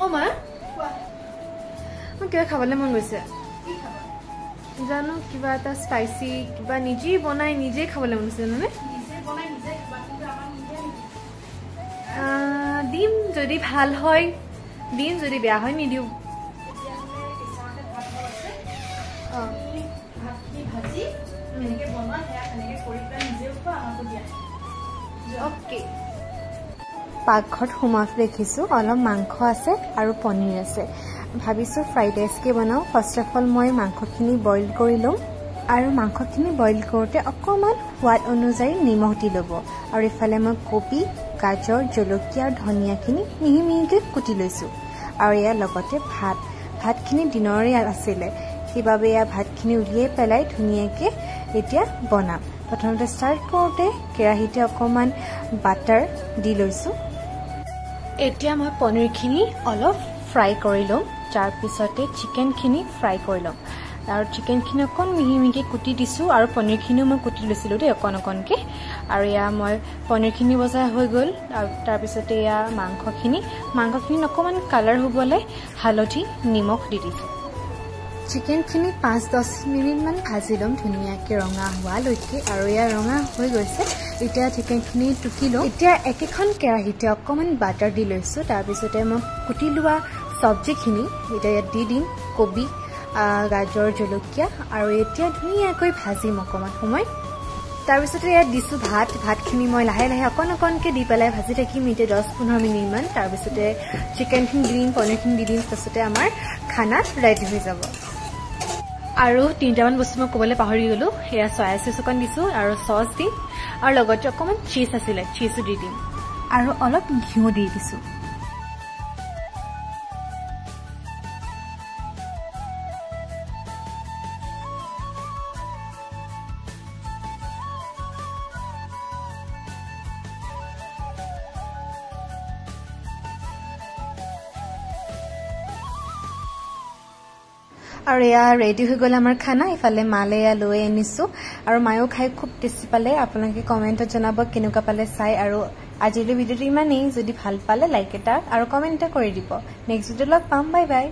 ও মা মই কিবা খাবলৈ মন গৈছে জানো কিবা এটা স্পাইসি কিবা নিজে বনাই নিজে খাবলৈ মন গৈছে মানে ডিম যদি ভাল হয় ডিম যদি বেয়া হয় নিদিও ओके पाकघर सोमाते देखिছো অলপ মাংস আছে আৰু পনীৰ আছে ভাবিছো ফ্ৰাইড ৰাইস কে বনাও ফাৰ্স্ট অফ অল মই মাংসখিনি বইল কৰি লম আৰু মাংসখিনি বইল কৰোতে অকমান সোৱাদ অনুযায়ী নিমখ দি লব আৰু ইফালে মই কবি গাজৰ জলকীয়া ধনিয়াখিনি মিহি মিহিকে কুটি লৈছো আৰু ইয়াৰ লগতে ভাতখিনি দিনৰে আছিল কিবাবে ইয়া ভাতখিনি উলিয়াই পেলাই ধুনিয়াকে এতিয়া বনাম প্ৰথমতে স্টাৰ্ট কৰোতে কেৰাহীতে অকমান বাটাৰ দি লৈছো এতিয়া মই পনীৰখিনি অলপ ফ্ৰাই কৰি লম তাৰ পিছতে চিকেনখিনি ফ্ৰাই কৰি লম আৰু চিকেনখিনি অকন মিহি মিহিকে কুটি দিছো আৰু পনীৰখিনিও মই কুটি লৈছিলো দে অকনকে আৰু ইয়া মই পনীৰখিনি বজা হৈ গল আৰু তাৰ পিছতে ইয়া মাংসখিনি অকমান কালাৰ হ'বলৈ হালধি নিমখ দি দিছো চিকেনখিনি 5-10 মিনিট মান ভাজি লম ধুনিয়াকে ৰঙা হোৱা লৈকে আৰু ইয়া ৰঙা হৈ গৈছে এতিয়া চিকেনখিনি টুকি লম এতিয়া একেখন কেৰাহীতে অকমান বাটাৰ দি লৈছো তাৰ পিছতে মই কুটি লোৱা সবজিখিনি এতিয়া দি দিম কবি গাজৰ জলকীয়া আৰু এতিয়া ধুনিয়াকৈ ভাজিম অকমান সময় তাৰ পিছতে ইয়াত দিছো ভাতখিনি মই লাহে লাহে অকনকে দি পেলাই ভাজি থাকিম এতিয়া 10-15 মিনিট মান তাৰ পিছতে চিকেনখিনি দি দিম পনীৰখিনি দি দিম তাৰপিছতে আমাৰ খানা ৰেডি হৈ যাব আৰু তিনটামান বস্তু মই ক'বলৈ পাহৰি গলো এয়া সয়া সস অকন দিছো আৰু সস দিম আৰু লগতে অকমান চীজ আছিলে চীজো দি দিম আৰু অলপ ঘিউ দি দিছো আৰু ইয়া ৰেডি হৈ গল আমাৰ খানা ইফালে মালে ইয়া লৈ আনিছো আৰু মায়ো খাই খুব টেষ্টি পালে আপোনালোকে কমেন্টত জনাব কেনেকুৱা পালে চাই আৰু আজিৰ ভিডিঅ'টো ইমানেই যদি ভাল পালে লাইক এটা আৰু কমেন্ট এটা কৰি দিব নেক্সট ভিডিঅ'ত লগ পাম বাই বাই